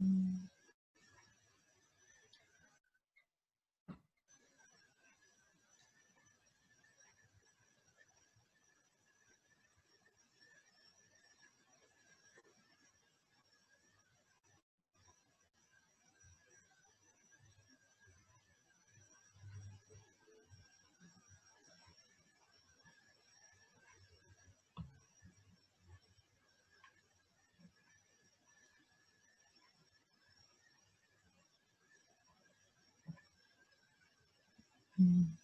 Mm. Mm.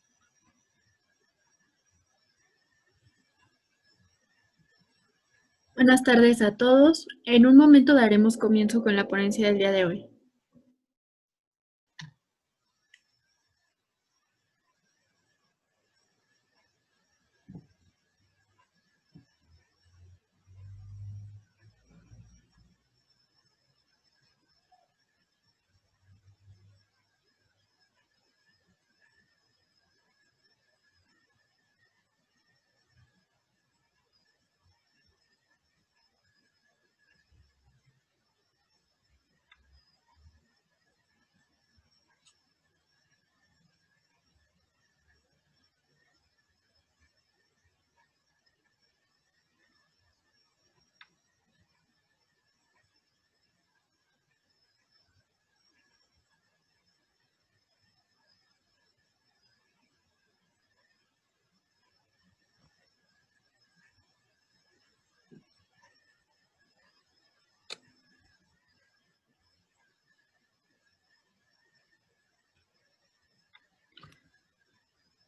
Buenas tardes a todos. En un momento daremos comienzo con la ponencia del día de hoy.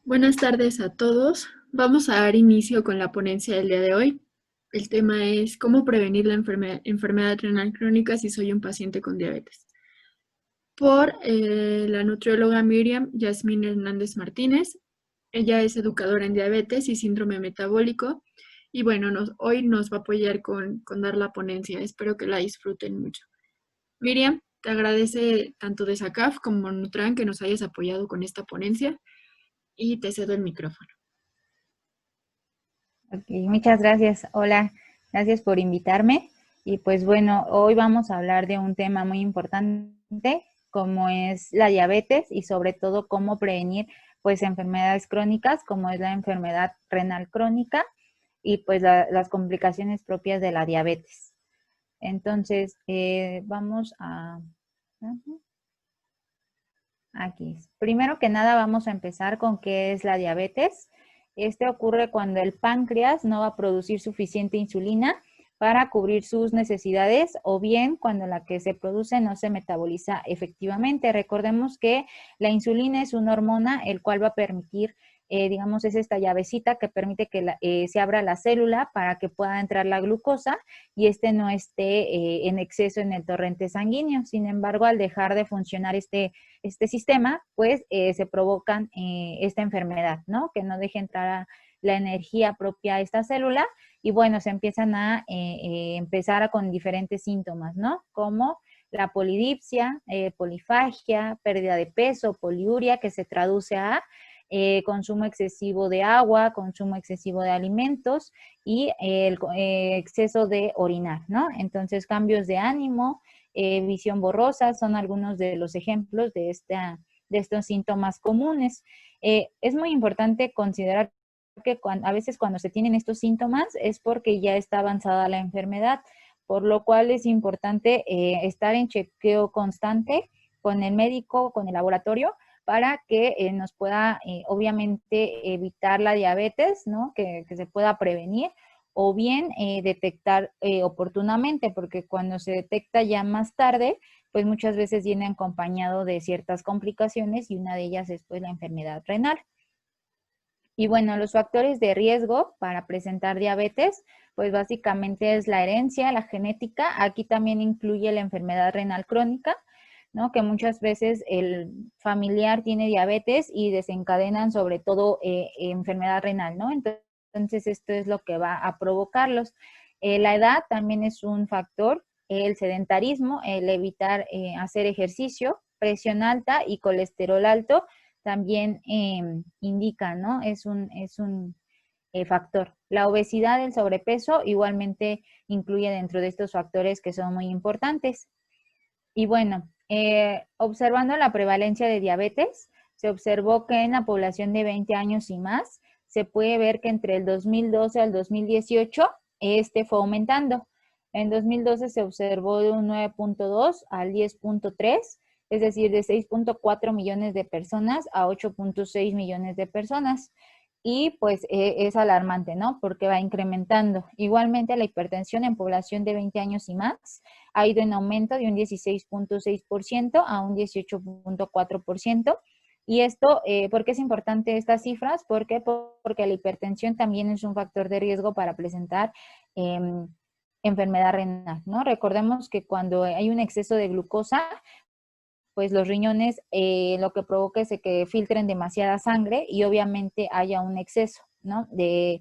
Buenas tardes a todos. Vamos a dar inicio con la ponencia del día de hoy. El tema es cómo prevenir la enfermedad renal crónica si soy un paciente con diabetes. Por la nutrióloga Miriam Yasmín Hernández Martínez. Ella es educadora en diabetes y síndrome metabólico. Y bueno, hoy nos va a apoyar con dar la ponencia. Espero que la disfruten mucho. Miriam, te agradece tanto de SACAF como Nutran que nos hayas apoyado con esta ponencia y te cedo el micrófono. Ok, muchas gracias. Hola, gracias por invitarme. Y pues bueno, hoy vamos a hablar de un tema muy importante, como es la diabetes y sobre todo cómo prevenir pues enfermedades crónicas, como es la enfermedad renal crónica y pues las complicaciones propias de la diabetes. Entonces, vamos a... Aquí. Primero que nada vamos a empezar con qué es la diabetes. Este ocurre cuando el páncreas no va a producir suficiente insulina para cubrir sus necesidades o bien cuando la que se produce no se metaboliza efectivamente. Recordemos que la insulina es una hormona el cual va a permitir, digamos, es esta llavecita que permite que se abra la célula para que pueda entrar la glucosa y este no esté en exceso en el torrente sanguíneo. Sin embargo, al dejar de funcionar este sistema, pues se provocan esta enfermedad, ¿no? Que no deje entrar la energía propia a esta célula y bueno, se empiezan a empezar con diferentes síntomas, ¿no? Como la polidipsia, polifagia, pérdida de peso, poliuria, que se traduce a consumo excesivo de agua, consumo excesivo de alimentos y el exceso de orinar, ¿no? Entonces, cambios de ánimo, visión borrosa, son algunos de los ejemplos de estos síntomas comunes. Es muy importante considerar que a veces cuando se tienen estos síntomas es porque ya está avanzada la enfermedad, por lo cual es importante estar en chequeo constante con el médico, con el laboratorio, para que nos pueda, obviamente, evitar la diabetes, ¿no? Que se pueda prevenir o bien detectar oportunamente, porque cuando se detecta ya más tarde, pues muchas veces viene acompañado de ciertas complicaciones y una de ellas es pues la enfermedad renal. Y bueno, los factores de riesgo para presentar diabetes, pues básicamente es la herencia, la genética. Aquí también incluye la enfermedad renal crónica, ¿no? Que muchas veces el familiar tiene diabetes y desencadenan sobre todo enfermedad renal, ¿no? Entonces esto es lo que va a provocarlos. La edad también es un factor, el sedentarismo, el evitar hacer ejercicio, presión alta y colesterol alto también indica, ¿no? Es un factor. La obesidad, el sobrepeso, igualmente incluye dentro de estos factores que son muy importantes. Y bueno, observando la prevalencia de diabetes, se observó que en la población de 20 años y más, se puede ver que entre el 2012 al 2018, este fue aumentando. En 2012 se observó de un 9.2 al 10.3, es decir, de 6.4 millones de personas a 8.6 millones de personas. Y pues es alarmante, ¿no? Porque va incrementando. Igualmente la hipertensión en población de 20 años y más ha ido en aumento de un 16.6% a un 18.4%. Y esto, ¿por qué es importante estas cifras? Porque la hipertensión también es un factor de riesgo para presentar eh, enfermedad renal, ¿no? Recordemos que cuando hay un exceso de glucosa, pues los riñones lo que provoca es que filtren demasiada sangre y obviamente haya un exceso, ¿no? De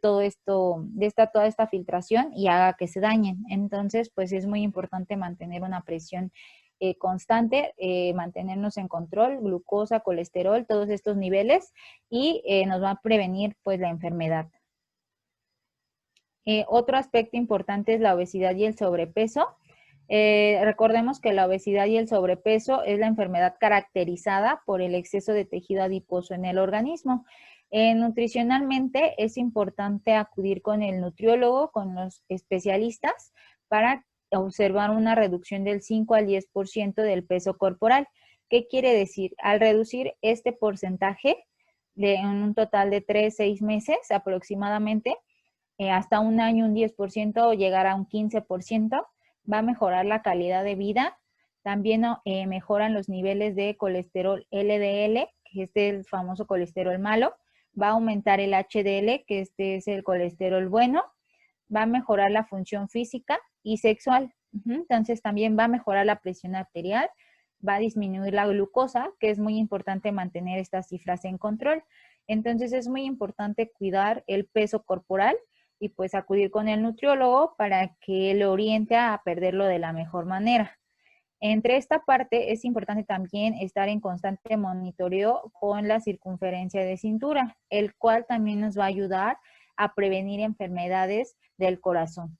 todo esto, toda esta filtración y haga que se dañen. Entonces, pues es muy importante mantener una presión constante, mantenernos en control, glucosa, colesterol, todos estos niveles y nos va a prevenir pues la enfermedad. Otro aspecto importante es la obesidad y el sobrepeso. Recordemos que la obesidad y el sobrepeso es la enfermedad caracterizada por el exceso de tejido adiposo en el organismo. Nutricionalmente es importante acudir con el nutriólogo, con los especialistas, para observar una reducción del 5 al 10% del peso corporal. ¿Qué quiere decir? Al reducir este porcentaje de un total de 3-6 meses aproximadamente, hasta un año un 10% o llegar a un 15%, va a mejorar la calidad de vida. También mejoran los niveles de colesterol LDL, que este es el famoso colesterol malo. Va a aumentar el HDL, que este es el colesterol bueno. Va a mejorar la función física y sexual. Entonces también va a mejorar la presión arterial, va a disminuir la glucosa, que es muy importante mantener estas cifras en control. Entonces es muy importante cuidar el peso corporal y pues acudir con el nutriólogo para que lo oriente a perderlo de la mejor manera. Entre esta parte es importante también estar en constante monitoreo con la circunferencia de cintura, el cual también nos va a ayudar a prevenir enfermedades del corazón.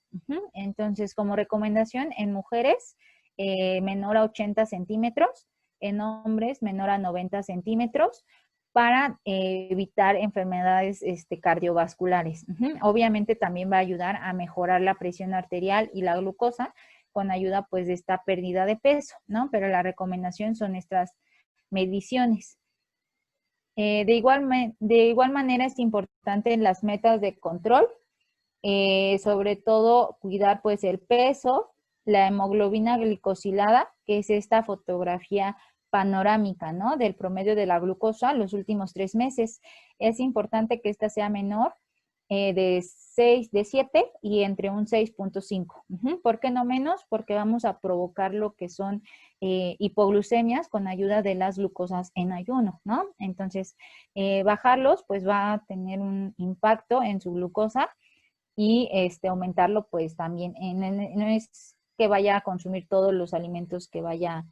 Entonces, como recomendación, en mujeres menor a 80 centímetros, en hombres menor a 90 centímetros, para evitar enfermedades cardiovasculares. Obviamente también va a ayudar a mejorar la presión arterial y la glucosa con ayuda pues de esta pérdida de peso, ¿no? Pero la recomendación son estas mediciones. De igual manera es importante en las metas de control, sobre todo cuidar pues el peso, la hemoglobina glicosilada, que es esta fotografía panorámica, ¿no? Del promedio de la glucosa los últimos 3 meses. Es importante que esta sea menor de 7 y entre un 6.5. ¿Por qué no menos? Porque vamos a provocar lo que son hipoglucemias con ayuda de las glucosas en ayuno, ¿no? Entonces, bajarlos pues va a tener un impacto en su glucosa y aumentarlo pues también. No es que vaya a consumir todos los alimentos que vaya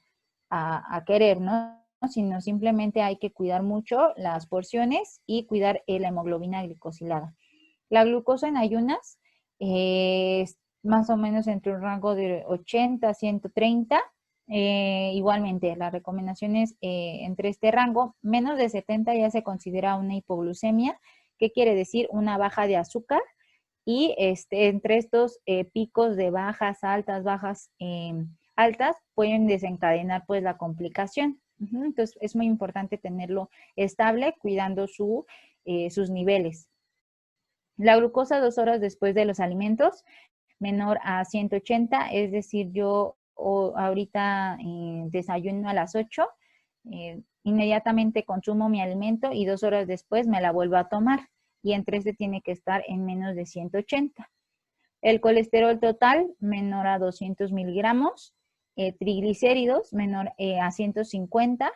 a querer, ¿no? Sino simplemente hay que cuidar mucho las porciones y cuidar la hemoglobina glicosilada. La glucosa en ayunas es más o menos entre un rango de 80 a 130. Igualmente, la recomendación es entre este rango, menos de 70 ya se considera una hipoglucemia. ¿Qué quiere decir? Una baja de azúcar. Y entre estos picos de bajas, altas, bajas, altas, pueden desencadenar pues la complicación. Entonces es muy importante tenerlo estable, cuidando sus niveles. La glucosa 2 horas después de los alimentos, menor a 180, es decir, yo ahorita desayuno a las 8, inmediatamente consumo mi alimento y 2 horas después me la vuelvo a tomar. Y entre tiene que estar en menos de 180. El colesterol total menor a 200 miligramos, triglicéridos menor a 150,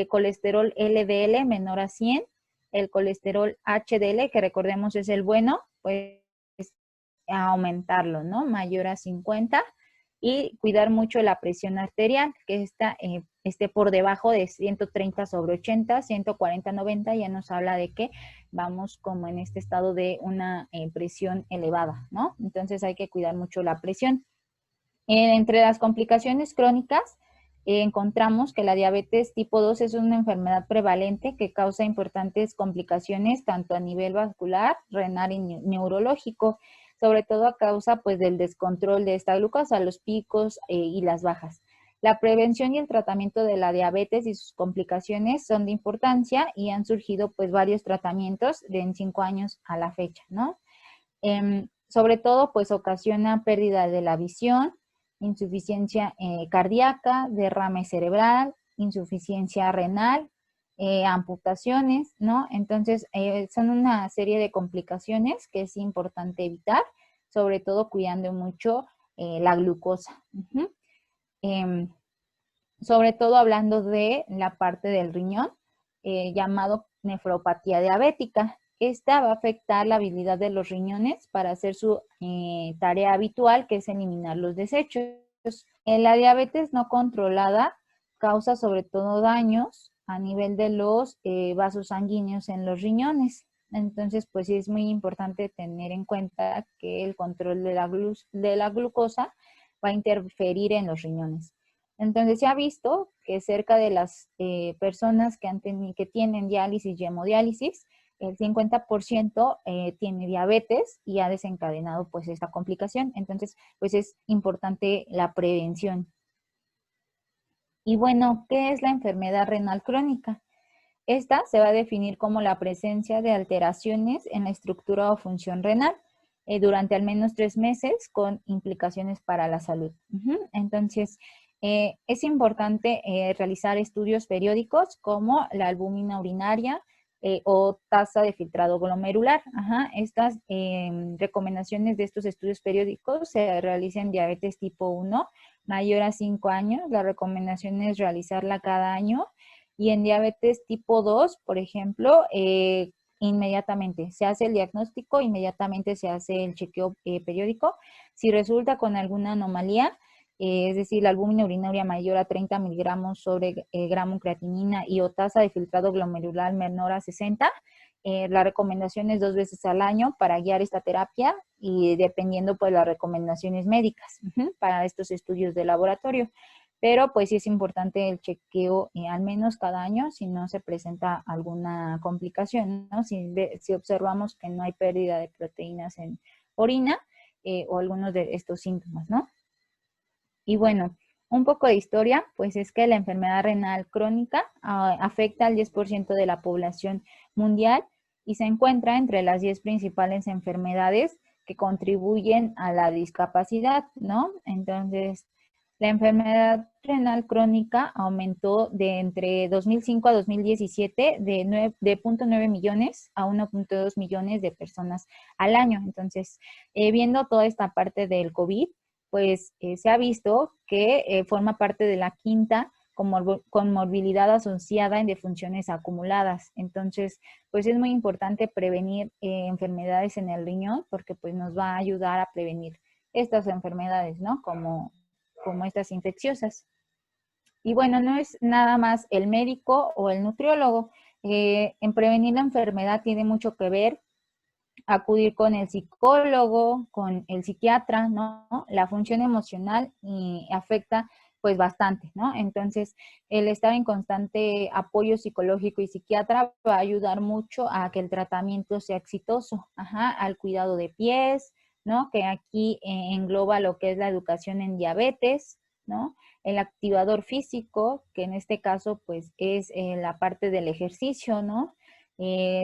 colesterol LDL menor a 100, el colesterol HDL, que recordemos es el bueno, pues a aumentarlo, ¿no? Mayor a 50, y cuidar mucho la presión arterial, que esté por debajo de 130/80, 140/90, ya nos habla de que vamos como en este estado de una presión elevada, ¿no? Entonces hay que cuidar mucho la presión. Entre las complicaciones crónicas, encontramos que la diabetes tipo 2 es una enfermedad prevalente que causa importantes complicaciones tanto a nivel vascular, renal y neurológico, sobre todo a causa pues del descontrol de esta glucosa, los picos y las bajas. La prevención y el tratamiento de la diabetes y sus complicaciones son de importancia y han surgido pues varios tratamientos en 5 años a la fecha, ¿no? Sobre todo pues ocasiona pérdida de la visión, insuficiencia cardíaca, derrame cerebral, insuficiencia renal, amputaciones, ¿no? Entonces, son una serie de complicaciones que es importante evitar, sobre todo cuidando mucho la glucosa. Sobre todo hablando de la parte del riñón, llamado nefropatía diabética. Esta va a afectar la habilidad de los riñones para hacer su tarea habitual, que es eliminar los desechos. La diabetes no controlada causa sobre todo daños a nivel de los vasos sanguíneos en los riñones. Entonces, pues sí es muy importante tener en cuenta que el control de la glucosa va a interferir en los riñones. Entonces se ha visto que cerca de las personas que tienen diálisis y hemodiálisis, el 50% tiene diabetes y ha desencadenado pues esta complicación. Entonces, pues es importante la prevención. Y bueno, ¿qué es la enfermedad renal crónica? Esta se va a definir como la presencia de alteraciones en la estructura o función renal durante al menos 3 meses con implicaciones para la salud. Entonces, es importante realizar estudios periódicos como la albúmina urinaria o tasa de filtrado glomerular. Estas recomendaciones de estos estudios periódicos se realizan en diabetes tipo 1 mayor a 5 años. La recomendación es realizarla cada año. Y en diabetes tipo 2, por ejemplo, inmediatamente se hace el diagnóstico, inmediatamente se hace el chequeo periódico. Si resulta con alguna anomalía, es decir, la albúmina urinaria mayor a 30 miligramos sobre gramo creatinina y o tasa de filtrado glomerular menor a 60, la recomendación es 2 veces al año para guiar esta terapia y dependiendo pues las recomendaciones médicas para estos estudios de laboratorio. Pero pues sí es importante el chequeo al menos cada año si no se presenta alguna complicación, ¿no? Si observamos que no hay pérdida de proteínas en orina o algunos de estos síntomas, ¿no? Y bueno, un poco de historia, pues es que la enfermedad renal crónica afecta al 10% de la población mundial y se encuentra entre las 10 principales enfermedades que contribuyen a la discapacidad, ¿no? Entonces, la enfermedad renal crónica aumentó de entre 2005 a 2017 de 0.9 millones a 1.2 millones de personas al año. Entonces, viendo toda esta parte del COVID, pues se ha visto que forma parte de la quinta comorbilidad asociada en defunciones acumuladas. Entonces, pues es muy importante prevenir enfermedades en el riñón porque pues nos va a ayudar a prevenir estas enfermedades, ¿no? Como estas infecciosas. Y bueno, no es nada más el médico o el nutriólogo. En prevenir la enfermedad tiene mucho que ver acudir con el psicólogo, con el psiquiatra, ¿no? La función emocional afecta pues bastante, ¿no? Entonces, el estar en constante apoyo psicológico y psiquiatra va a ayudar mucho a que el tratamiento sea exitoso, al cuidado de pies, ¿no? Que aquí engloba lo que es la educación en diabetes, ¿no? El activador físico, que en este caso pues es la parte del ejercicio, ¿no?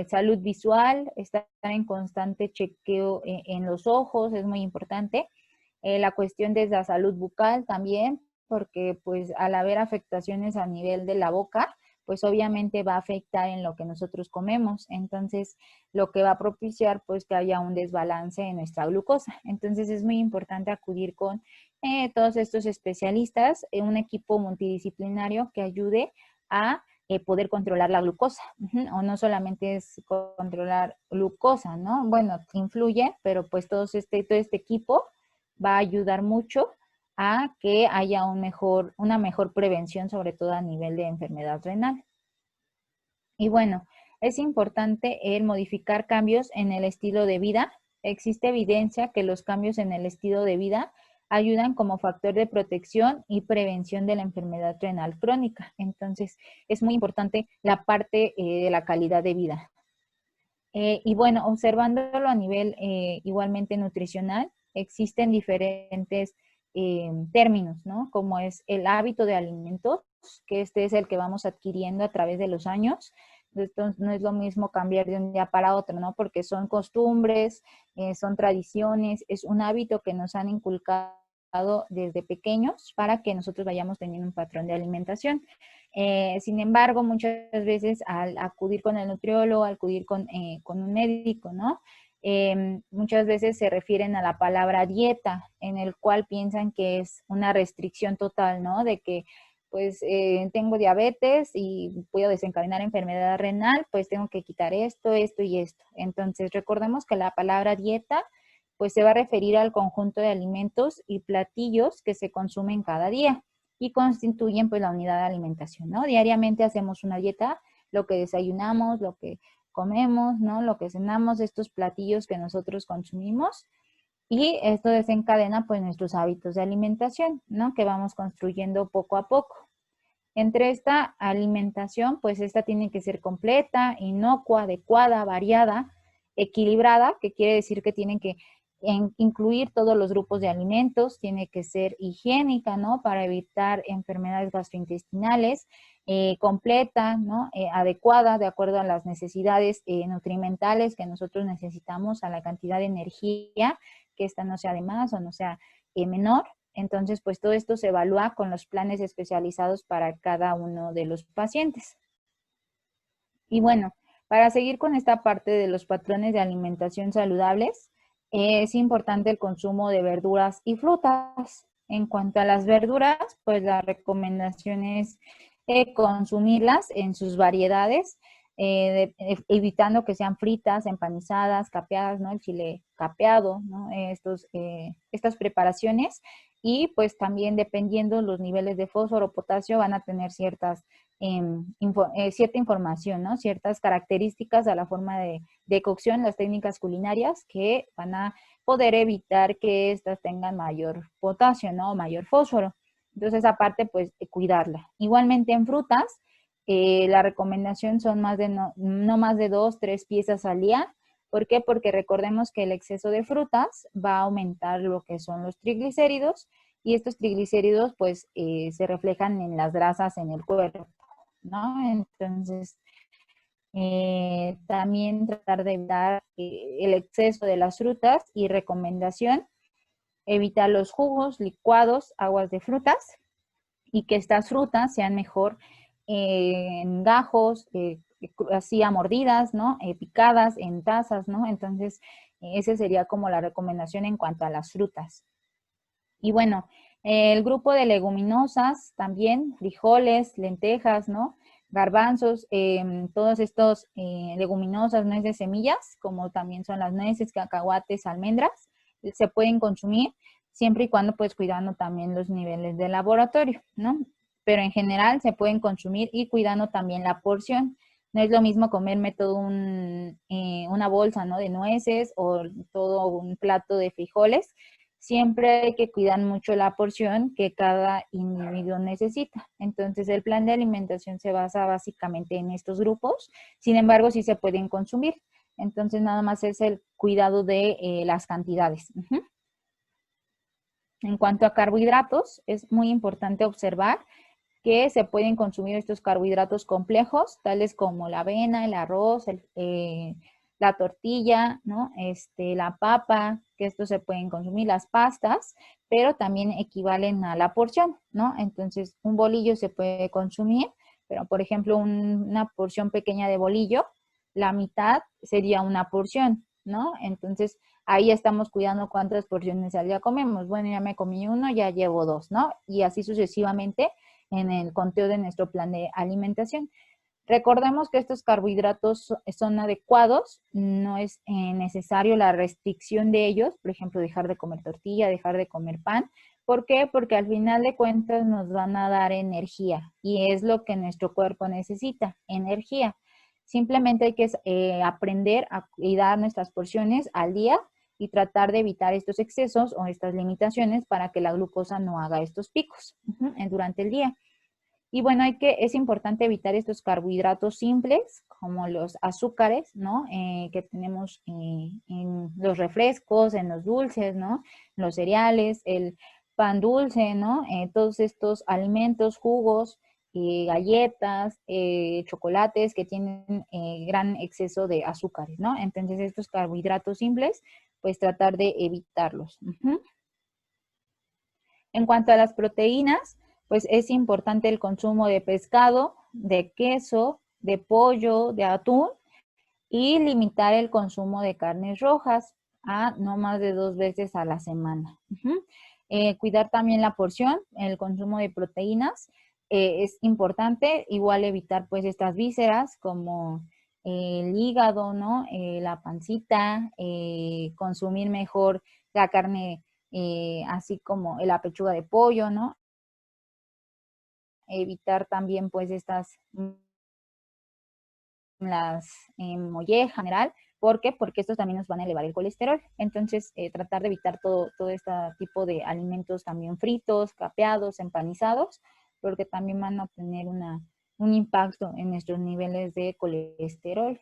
Salud visual, estar en constante chequeo en los ojos es muy importante. La cuestión de la salud bucal también, porque pues al haber afectaciones a nivel de la boca, pues obviamente va a afectar en lo que nosotros comemos. Entonces, lo que va a propiciar pues que haya un desbalance en nuestra glucosa. Entonces, es muy importante acudir con todos estos especialistas, un equipo multidisciplinario que ayude a poder controlar la glucosa. O no solamente es controlar glucosa, ¿no? Bueno, influye, pero pues todo este equipo va a ayudar mucho a que haya una mejor prevención, sobre todo a nivel de enfermedad renal. Y bueno, es importante el modificar cambios en el estilo de vida. Existe evidencia que los cambios en el estilo de vida ayudan como factor de protección y prevención de la enfermedad renal crónica. Entonces, es muy importante la parte de la calidad de vida. Y bueno, observándolo a nivel igualmente nutricional, existen diferentes términos, ¿no? Como es el hábito de alimentos, que este es el que vamos adquiriendo a través de los años. Entonces, no es lo mismo cambiar de un día para otro, ¿no? Porque son costumbres, son tradiciones, es un hábito que nos han inculcado desde pequeños para que nosotros vayamos teniendo un patrón de alimentación. Sin embargo, muchas veces al acudir con el nutriólogo, al acudir con un médico, ¿no? Muchas veces se refieren a la palabra dieta, en el cual piensan que es una restricción total, ¿no? De que pues tengo diabetes y puedo desencadenar enfermedad renal, pues tengo que quitar esto, esto y esto. Entonces, recordemos que la palabra dieta pues se va a referir al conjunto de alimentos y platillos que se consumen cada día y constituyen pues la unidad de alimentación, ¿no? Diariamente hacemos una dieta, lo que desayunamos, lo que comemos, ¿no? Lo que cenamos, estos platillos que nosotros consumimos, y esto desencadena pues nuestros hábitos de alimentación, ¿no? Que vamos construyendo poco a poco. Entre esta alimentación, pues esta tiene que ser completa, inocua, adecuada, variada, equilibrada, que quiere decir que tienen que incluir todos los grupos de alimentos, tiene que ser higiénica, ¿no? Para evitar enfermedades gastrointestinales, completa, ¿no? Adecuada, de acuerdo a las necesidades nutrimentales que nosotros necesitamos, a la cantidad de energía, que esta no sea de más o no sea menor. Entonces, pues todo esto se evalúa con los planes especializados para cada uno de los pacientes. Y bueno, para seguir con esta parte de los patrones de alimentación saludables, es importante el consumo de verduras y frutas. En cuanto a las verduras, pues la recomendación es consumirlas en sus variedades, evitando que sean fritas, empanizadas, capeadas, ¿no? El chile capeado, ¿no? Estas preparaciones, y pues también dependiendo los niveles de fósforo o potasio van a tener cierta información, ¿no? Ciertas características a la forma de cocción, las técnicas culinarias que van a poder evitar que estas tengan mayor potasio, ¿no? O mayor fósforo. Entonces, aparte, pues, cuidarla. Igualmente en frutas, la recomendación son no más de 2, 3 piezas al día. ¿Por qué? Porque recordemos que el exceso de frutas va a aumentar lo que son los triglicéridos, y estos triglicéridos pues se reflejan en las grasas en el cuerpo, ¿no? Entonces, también tratar de evitar el exceso de las frutas, y recomendación, evitar los jugos, licuados, aguas de frutas, y que estas frutas sean mejor en gajos, así a mordidas, ¿no? Picadas en tazas, ¿no? Entonces, esa sería como la recomendación en cuanto a las frutas. Y bueno, el grupo de leguminosas también, frijoles, lentejas, ¿no? Garbanzos, todos estos leguminosas, nueces de semillas, como también son las nueces, cacahuates, almendras, se pueden consumir siempre y cuando pues cuidando también los niveles de laboratorio, ¿no? Pero en general se pueden consumir y cuidando también la porción. No es lo mismo comerme una bolsa, ¿no? De nueces o todo un plato de frijoles. Siempre hay que cuidar mucho la porción que cada individuo necesita. Entonces, el plan de alimentación se basa básicamente en estos grupos. Sin embargo, sí se pueden consumir. Entonces, nada más es el cuidado de las cantidades. En cuanto a carbohidratos, es muy importante observar que se pueden consumir estos carbohidratos complejos, tales como la avena, el arroz, la tortilla, ¿no? La papa, que estos se pueden consumir, las pastas, pero también equivalen a la porción, ¿no? Entonces, un bolillo se puede consumir, pero por ejemplo, una porción pequeña de bolillo, la mitad sería una porción, ¿no? Entonces, ahí estamos cuidando cuántas porciones al día comemos. Bueno, ya me comí uno, ya llevo 2, ¿no? Y así sucesivamente en el conteo de nuestro plan de alimentación. Recordemos que estos carbohidratos son adecuados, no es necesario la restricción de ellos, por ejemplo, dejar de comer tortilla, dejar de comer pan. ¿Por qué? Porque al final de cuentas nos van a dar energía, y es lo que nuestro cuerpo necesita, energía. Simplemente hay que aprender a cuidar nuestras porciones al día, y tratar de evitar estos excesos o estas limitaciones para que la glucosa no haga estos picos durante el día. Y bueno, es importante evitar estos carbohidratos simples, como los azúcares, ¿no? Que tenemos en los refrescos, en los dulces, ¿no? Los cereales, el pan dulce, ¿no? Todos estos alimentos, jugos, galletas, chocolates que tienen gran exceso de azúcares, ¿no? Entonces estos carbohidratos simples, pues tratar de evitarlos. En cuanto a las proteínas, pues es importante el consumo de pescado, de queso, de pollo, de atún y limitar el consumo de carnes rojas a no más de 2 veces a la semana. Cuidar también la porción, el consumo de proteínas es importante, igual evitar pues estas vísceras como el hígado, ¿no? La pancita, consumir mejor la carne así como la pechuga de pollo, ¿no? Evitar también pues las mollejas en general. ¿Por qué? Porque estos también nos van a elevar el colesterol. Entonces, tratar de evitar todo este tipo de alimentos también fritos, capeados, empanizados, porque también van a tener un impacto en nuestros niveles de colesterol.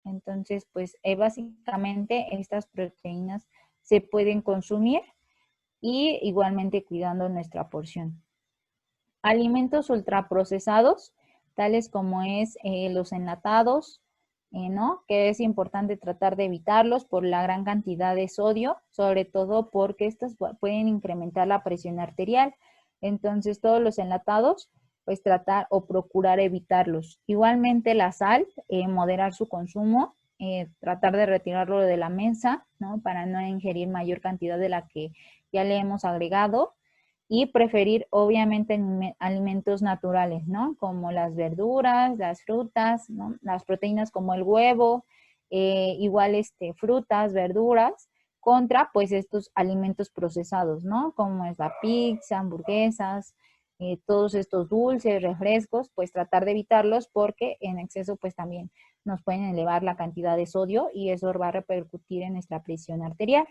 Entonces, pues básicamente estas proteínas se pueden consumir y igualmente cuidando nuestra porción. Alimentos ultraprocesados, tales como los enlatados, ¿no? Que es importante tratar de evitarlos por la gran cantidad de sodio, sobre todo porque estos pueden incrementar la presión arterial. Entonces, todos los enlatados, pues tratar o procurar evitarlos. Igualmente la sal, moderar su consumo, tratar de retirarlo de la mesa, ¿no? Para no ingerir mayor cantidad de la que ya le hemos agregado. Y preferir obviamente alimentos naturales, ¿no? Como las verduras, las frutas, ¿no? Las proteínas como el huevo, igual frutas, verduras, contra pues estos alimentos procesados, ¿no? Como es la pizza, hamburguesas, todos estos dulces, refrescos, pues tratar de evitarlos porque en exceso pues también nos pueden elevar la cantidad de sodio y eso va a repercutir en nuestra presión arterial.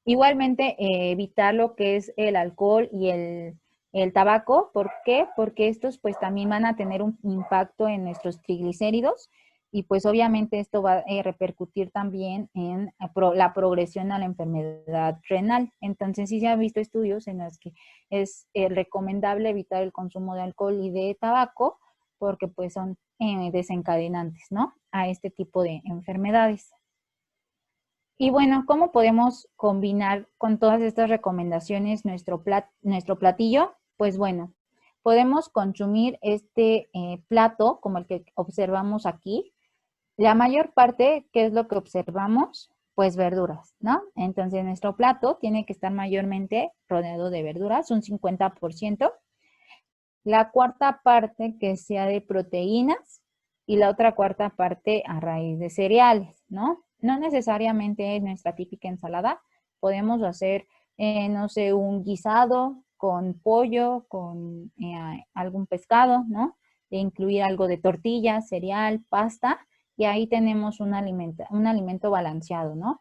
Igualmente, evitar lo que es el alcohol y el tabaco. ¿Por qué? Porque estos pues también van a tener un impacto en nuestros triglicéridos y pues obviamente esto va a repercutir también en la progresión a la enfermedad renal. Entonces sí se han visto estudios en los que es recomendable evitar el consumo de alcohol y de tabaco porque pues son desencadenantes, ¿no? A este tipo de enfermedades. Y bueno, ¿cómo podemos combinar con todas estas recomendaciones nuestro platillo? Pues bueno, podemos consumir este plato como el que observamos aquí. La mayor parte, ¿qué es lo que observamos? Pues verduras, ¿no? Entonces nuestro plato tiene que estar mayormente rodeado de verduras, un 50%. La cuarta parte que sea de proteínas y la otra cuarta parte a raíz de cereales, ¿no? No necesariamente es nuestra típica ensalada. Podemos hacer, no sé, un guisado con pollo, con algún pescado, ¿no? De incluir algo de tortilla, cereal, pasta, y ahí tenemos un alimento balanceado, ¿no?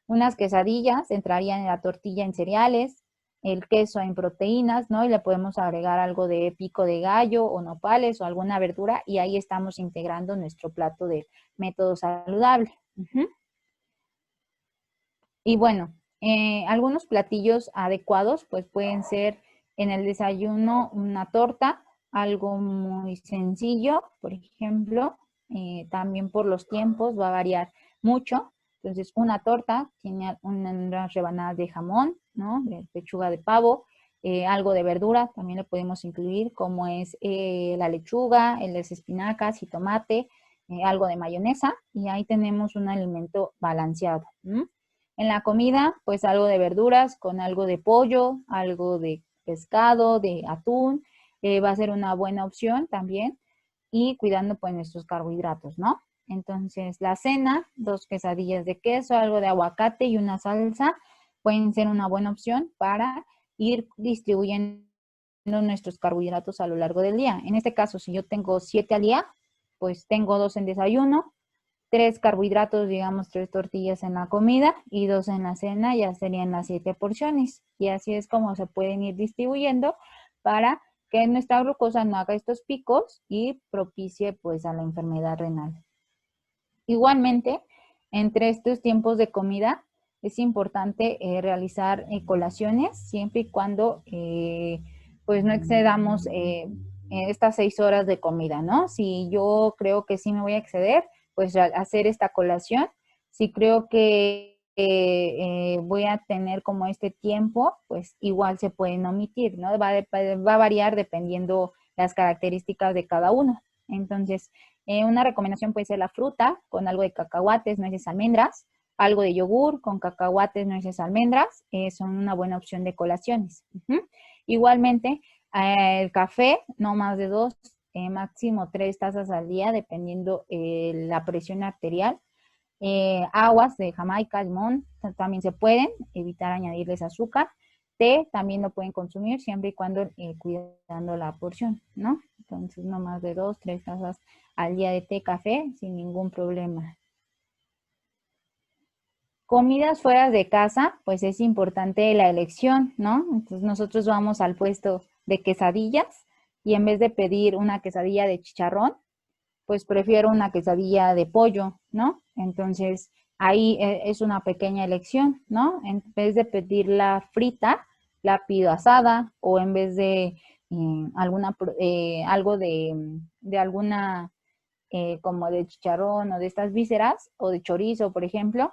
Unas quesadillas entrarían en la tortilla en cereales, el queso en proteínas, ¿no? Y le podemos agregar algo de pico de gallo o nopales o alguna verdura y ahí estamos integrando nuestro plato de método saludable. Y bueno, algunos platillos adecuados pues pueden ser en el desayuno una torta, algo muy sencillo, por ejemplo, también por los tiempos va a variar mucho. Entonces, una torta tiene unas rebanadas de jamón, ¿no? De pechuga de pavo, algo de verdura también le podemos incluir, como es la lechuga, las espinacas y tomate, algo de mayonesa, y ahí tenemos un alimento balanceado. En la comida, pues algo de verduras con algo de pollo, algo de pescado, de atún, va a ser una buena opción también y cuidando pues nuestros carbohidratos, ¿no? Entonces, la cena, 2 quesadillas de queso, algo de aguacate y una salsa pueden ser una buena opción para ir distribuyendo nuestros carbohidratos a lo largo del día. En este caso, si yo tengo 7 al día, pues tengo 2 en desayuno, 3 carbohidratos, digamos 3 tortillas en la comida y 2 en la cena, ya serían las 7 porciones. Y así es como se pueden ir distribuyendo para que nuestra glucosa no haga estos picos y propicie pues a la enfermedad renal. Igualmente, entre estos tiempos de comida es importante realizar colaciones siempre y cuando pues no excedamos estas 6 horas de comida, ¿no? Si yo creo que sí me voy a exceder, pues hacer esta colación. Si creo que voy a tener como este tiempo, pues igual se pueden omitir, ¿no? Va a variar dependiendo las características de cada uno. Entonces, una recomendación puede ser la fruta con algo de cacahuates, nueces, almendras, algo de yogur con cacahuates, nueces, almendras, son una buena opción de colaciones. Igualmente, el café, no más de 2, máximo 3 tazas al día, dependiendo la presión arterial. Aguas de Jamaica, limón, también se pueden, evitar añadirles azúcar. Té también lo pueden consumir siempre y cuando cuidando la porción, ¿no? Entonces, no más de 2, 3 tazas al día de té, café, sin ningún problema. Comidas fuera de casa, pues es importante la elección, ¿no? Entonces nosotros vamos al puesto de quesadillas y en vez de pedir una quesadilla de chicharrón, pues prefiero una quesadilla de pollo, ¿no? Entonces ahí es una pequeña elección, ¿no? En vez de pedirla frita, la pido asada o en vez de algo de alguna como de chicharrón o de estas vísceras o de chorizo, por ejemplo,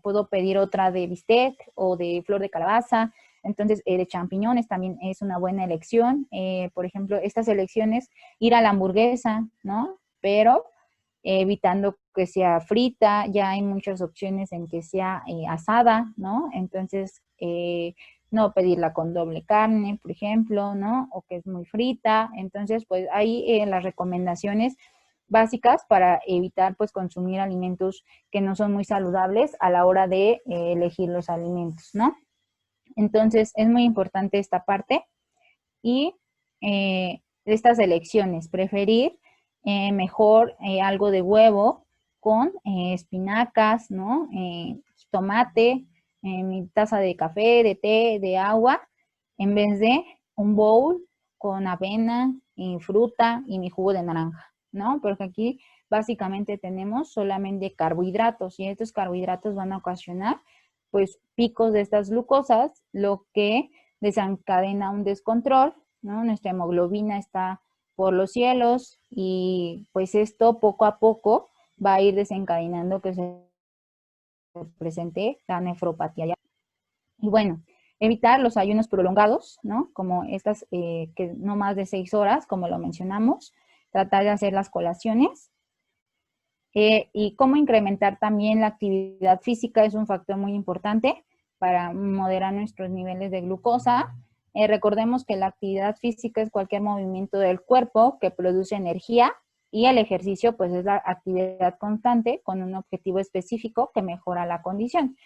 puedo pedir otra de bistec o de flor de calabaza. Entonces, de champiñones también es una buena elección. Por ejemplo, estas elecciones, ir a la hamburguesa, ¿no? Pero evitando que sea frita, ya hay muchas opciones en que sea asada, ¿no? Entonces, no pedirla con doble carne, por ejemplo, ¿no? O que es muy frita. Entonces, pues ahí las recomendaciones básicas para evitar pues consumir alimentos que no son muy saludables a la hora de elegir los alimentos, ¿no? Entonces es muy importante esta parte y estas elecciones, preferir mejor algo de huevo con espinacas, ¿no? Tomate, mi taza de café, de té, de agua, en vez de un bowl con avena y fruta y mi jugo de naranja, ¿no? Porque aquí básicamente tenemos solamente carbohidratos y estos carbohidratos van a ocasionar pues picos de estas glucosas, lo que desencadena un descontrol, ¿no? Nuestra hemoglobina está por los cielos y pues esto poco a poco va a ir desencadenando que se presente la nefropatía. Y bueno, evitar los ayunos prolongados, ¿no? Como estas que no más de 6 horas, como lo mencionamos, tratar de hacer las colaciones. Y cómo incrementar también la actividad física es un factor muy importante para moderar nuestros niveles de glucosa. Recordemos que la actividad física es cualquier movimiento del cuerpo que produce energía y el ejercicio pues es la actividad constante con un objetivo específico que mejora la condición.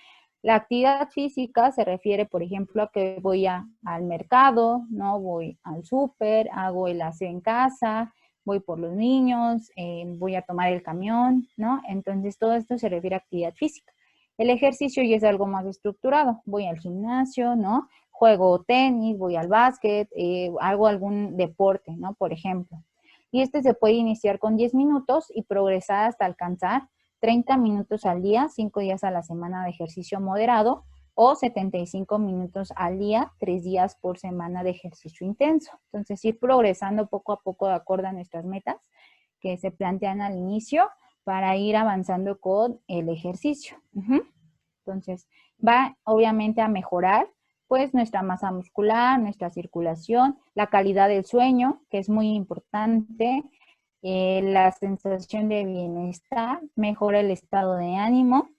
La actividad física se refiere, por ejemplo, a que voy al mercado, ¿no? Voy al súper, hago el aseo en casa, voy por los niños, voy a tomar el camión, ¿no? Entonces todo esto se refiere a actividad física. El ejercicio ya es algo más estructurado. Voy al gimnasio, ¿no? Juego tenis, voy al básquet, hago algún deporte, ¿no? Por ejemplo. Y este se puede iniciar con 10 minutos y progresar hasta alcanzar 30 minutos al día, 5 días a la semana de ejercicio moderado o 75 minutos al día, 3 días por semana de ejercicio intenso. Entonces, ir progresando poco a poco de acuerdo a nuestras metas que se plantean al inicio para ir avanzando con el ejercicio. Entonces, va obviamente a mejorar pues nuestra masa muscular, nuestra circulación, la calidad del sueño, que es muy importante, la sensación de bienestar, mejora el estado de ánimo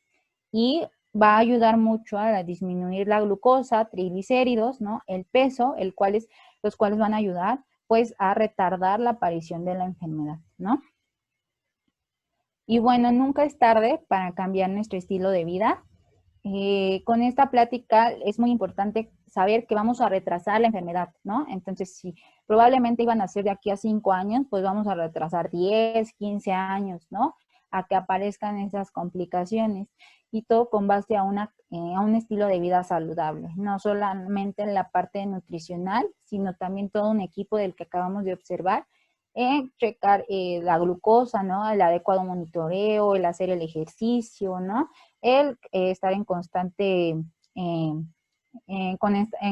y va a ayudar mucho a disminuir la glucosa, triglicéridos, ¿no? El peso, los cuales van a ayudar pues a retardar la aparición de la enfermedad, ¿no? Y bueno, nunca es tarde para cambiar nuestro estilo de vida. Con esta plática es muy importante saber que vamos a retrasar la enfermedad, ¿no? Entonces, si probablemente iban a ser de aquí a 5 años, pues vamos a retrasar 10, 15 años, ¿no? a que aparezcan esas complicaciones, y todo con base a un estilo de vida saludable, no solamente en la parte nutricional, sino también todo un equipo del que acabamos de observar, checar la glucosa, ¿no? El adecuado monitoreo, el hacer el ejercicio, ¿no? El estar en constante, en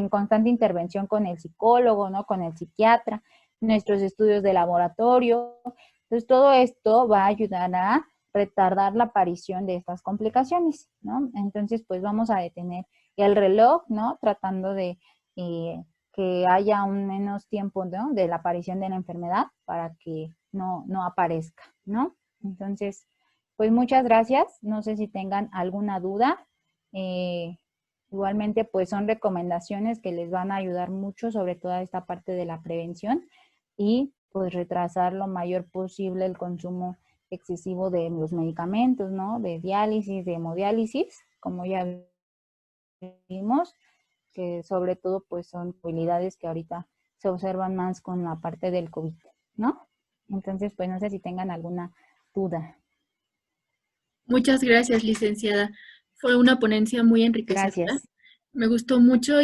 constante intervención con el psicólogo, ¿no? Con el psiquiatra, nuestros estudios de laboratorio. Entonces, todo esto va a ayudar a retardar la aparición de estas complicaciones, ¿no? Entonces, pues vamos a detener el reloj, ¿no? Tratando de que haya un menos tiempo, ¿no? De la aparición de la enfermedad para que no aparezca, ¿no? Entonces, pues muchas gracias. No sé si tengan alguna duda. Igualmente, pues son recomendaciones que les van a ayudar mucho sobre toda esta parte de la prevención y pues retrasar lo mayor posible el consumo excesivo de los medicamentos, ¿no? De diálisis, de hemodiálisis, como ya vimos, que sobre todo pues son habilidades que ahorita se observan más con la parte del COVID, ¿no? Entonces, pues no sé si tengan alguna duda. Muchas gracias, licenciada. Fue una ponencia muy enriquecedora. Gracias. Me gustó mucho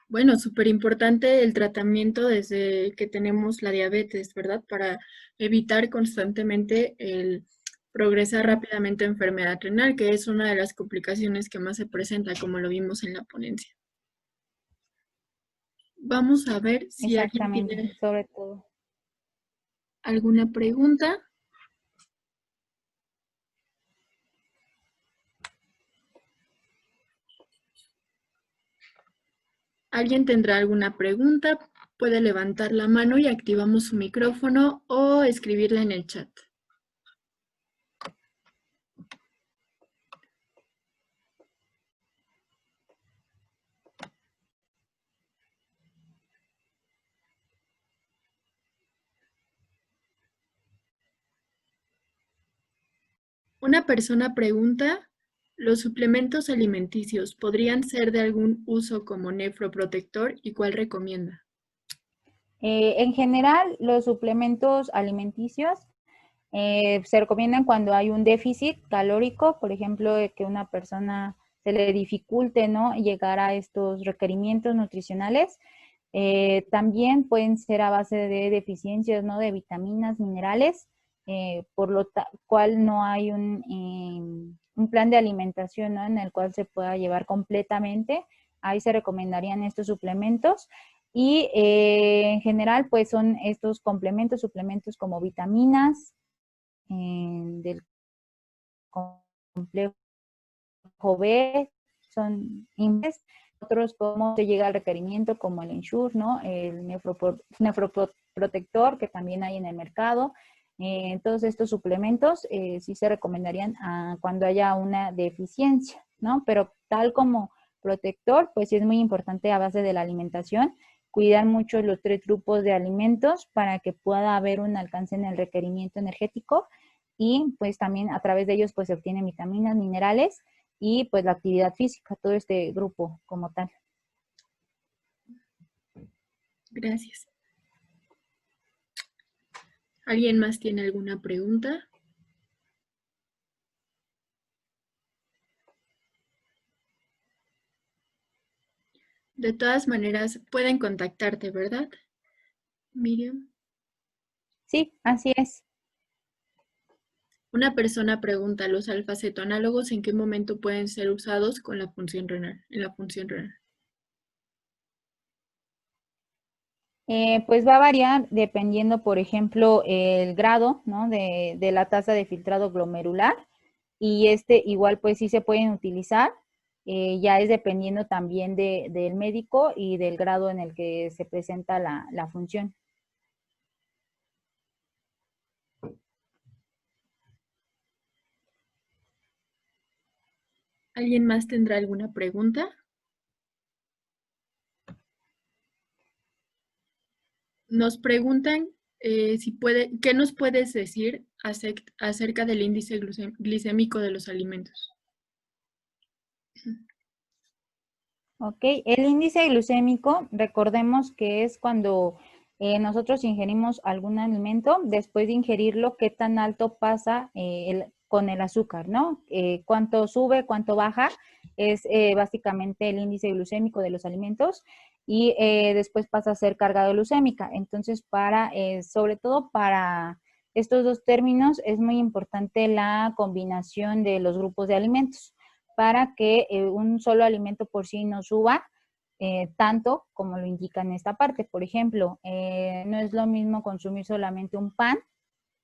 bueno, súper importante el tratamiento desde que tenemos la diabetes, ¿verdad? Para evitar constantemente el progresar rápidamente a enfermedad renal, que es una de las complicaciones que más se presenta, como lo vimos en la ponencia. Vamos a ver si alguien Exactamente, tiene sobre todo. alguna pregunta. ¿Alguien tendrá alguna pregunta? Puede levantar la mano y activamos su micrófono o escribirla en el chat. Una persona pregunta, ¿los suplementos alimenticios podrían ser de algún uso como nefroprotector y cuál recomienda? En general, los suplementos alimenticios se recomiendan cuando hay un déficit calórico, por ejemplo, de que una persona se le dificulte, ¿no? Llegar a estos requerimientos nutricionales. También pueden ser a base de deficiencias, ¿no? De vitaminas, minerales, por lo cual no hay un plan de alimentación, ¿no? En el cual se pueda llevar completamente. Ahí se recomendarían estos suplementos. Y en general, pues son estos complementos, suplementos como vitaminas, del complejo B, son INVES, otros como se llega al requerimiento como el Ensure, ¿no? El nefroprotector que también hay en el mercado. Todos estos suplementos sí se recomendarían cuando haya una deficiencia, ¿no? Pero tal como protector, pues sí es muy importante a base de la alimentación, cuidar mucho los 3 grupos de alimentos para que pueda haber un alcance en el requerimiento energético y pues también a través de ellos pues se obtienen vitaminas, minerales y pues la actividad física, todo este grupo como tal. Gracias. ¿Alguien más tiene alguna pregunta? De todas maneras, pueden contactarte, ¿verdad, Miriam? Sí, así es. Una persona pregunta, ¿los alfa-cetoanálogos en qué momento pueden ser usados con la función renal, en la función renal? Pues va a variar dependiendo, por ejemplo, el grado, ¿no? de la tasa de filtrado glomerular y igual pues sí se pueden utilizar, ya es dependiendo también del médico y del grado en el que se presenta la función. ¿Alguien más tendrá alguna pregunta? Nos preguntan ¿qué nos puedes decir acerca del índice glicémico de los alimentos? Ok, el índice glucémico, recordemos que es cuando nosotros ingerimos algún alimento, después de ingerirlo, qué tan alto pasa con el azúcar, ¿no? Cuánto sube, cuánto baja, es básicamente el índice glucémico de los alimentos y después pasa a ser carga glucémica. Entonces, sobre todo para estos dos términos, es muy importante la combinación de los grupos de alimentos para que un solo alimento por sí no suba tanto como lo indica en esta parte. Por ejemplo, no es lo mismo consumir solamente un pan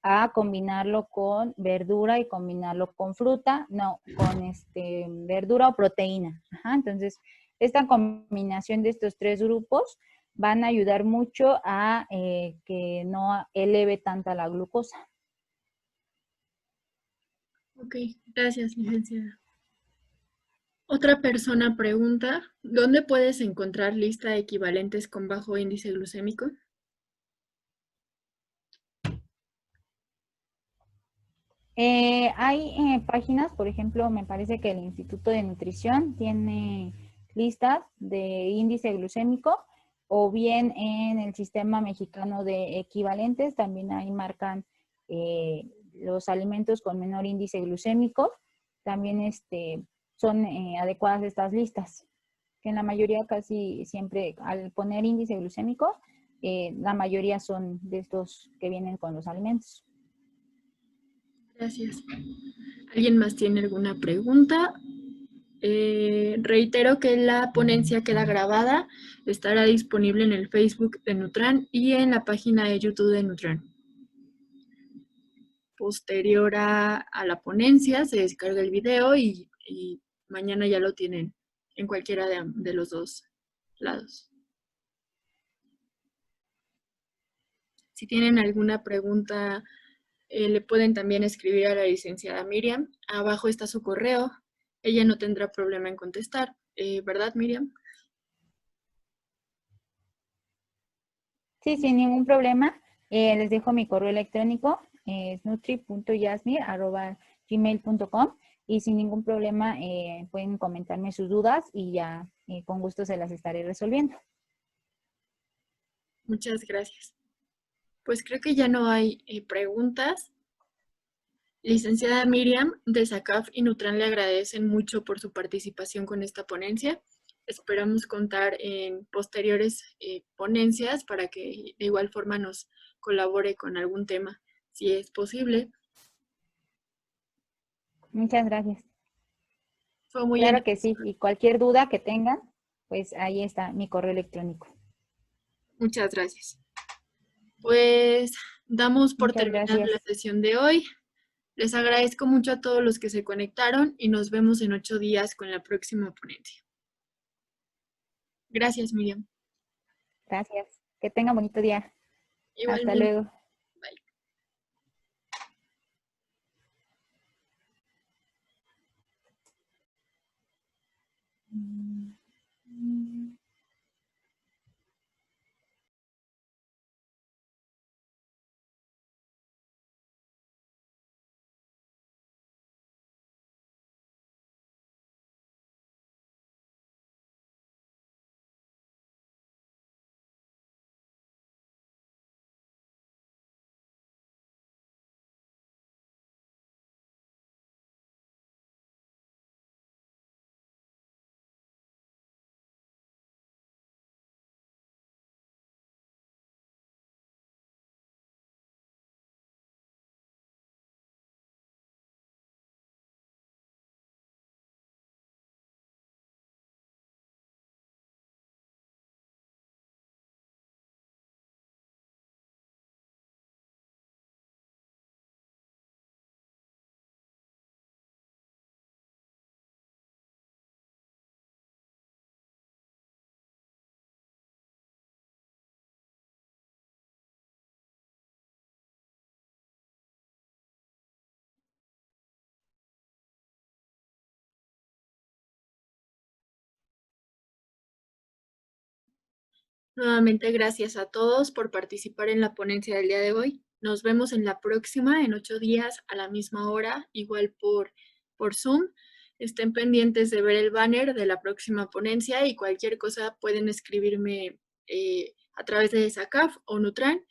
a combinarlo con verdura y combinarlo con fruta, no, con verdura o proteína. Ajá, entonces, esta combinación de estos tres grupos van a ayudar mucho a que no eleve tanta la glucosa. Ok, gracias, licenciada. Otra persona pregunta, ¿dónde puedes encontrar lista de equivalentes con bajo índice glucémico? Hay páginas, por ejemplo, me parece que el Instituto de Nutrición tiene listas de índice glucémico o bien en el Sistema Mexicano de Equivalentes también ahí marcan los alimentos con menor índice glucémico. También son adecuadas estas listas, que en la mayoría casi siempre al poner índice glucémico, la mayoría son de estos que vienen con los alimentos. Gracias. ¿Alguien más tiene alguna pregunta? Reitero que la ponencia queda grabada, estará disponible en el Facebook de Nutran y en la página de YouTube de Nutran. Posterior a la ponencia se descarga el video y mañana ya lo tienen en cualquiera de los dos lados. Si tienen alguna pregunta, le pueden también escribir a la licenciada Miriam. Abajo está su correo. Ella no tendrá problema en contestar. ¿Verdad, Miriam? Sí, sin ningún problema. Les dejo mi correo electrónico, es nutri.yasmir@gmail.com y sin ningún problema pueden comentarme sus dudas y ya con gusto se las estaré resolviendo. Muchas gracias. Pues creo que ya no hay preguntas. Licenciada Miriam, de SACAF y Nutran le agradecen mucho por su participación con esta ponencia. Esperamos contar en posteriores ponencias para que de igual forma nos colabore con algún tema, si es posible. Muchas gracias. Fue muy Claro que sí, y cualquier duda que tengan, pues ahí está mi correo electrónico. Muchas gracias. Pues damos por Muchas terminada gracias. la sesión de hoy. Les agradezco mucho a todos los que se conectaron y nos vemos en 8 días con la próxima ponencia. Gracias, Miriam. Gracias. Que tengan bonito día. Hasta Igualmente. luego. Bye. Nuevamente, gracias a todos por participar en la ponencia del día de hoy. Nos vemos en la próxima, en 8 días, a la misma hora, igual por Zoom. Estén pendientes de ver el banner de la próxima ponencia y cualquier cosa pueden escribirme a través de SACAF o Nutran.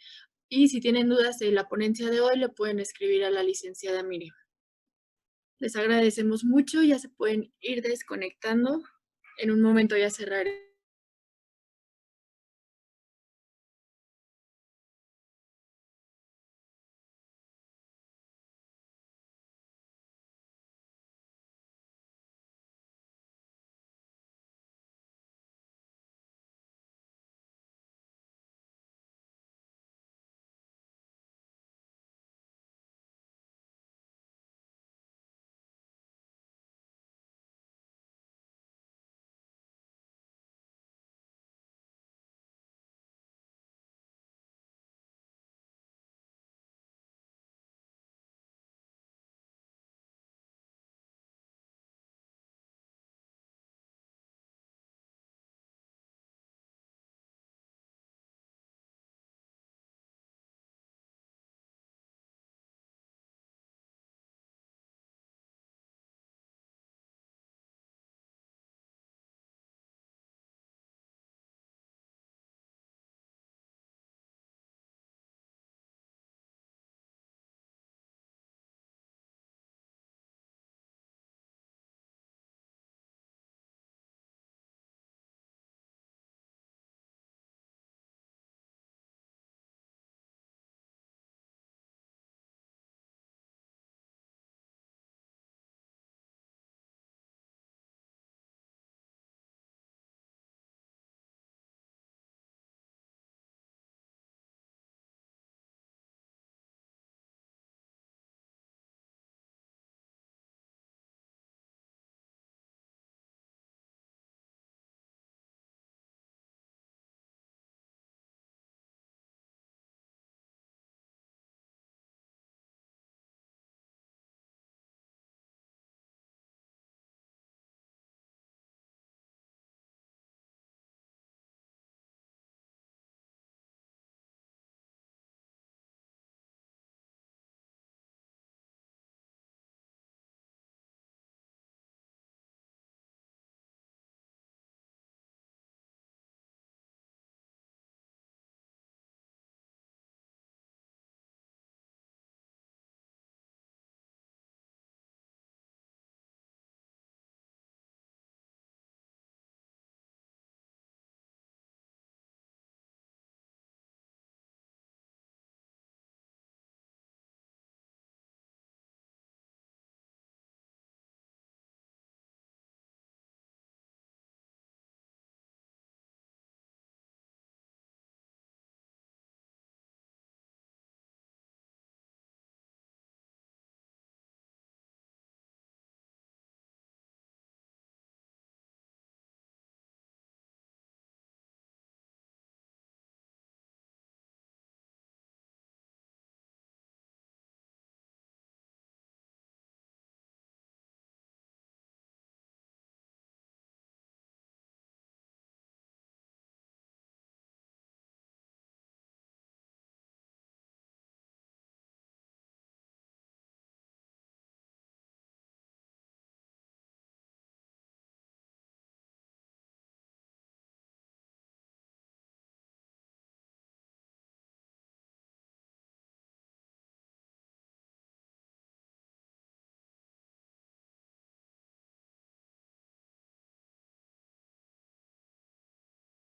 Y si tienen dudas de la ponencia de hoy, le pueden escribir a la licenciada Miriam. Les agradecemos mucho, ya se pueden ir desconectando. En un momento ya cerraré.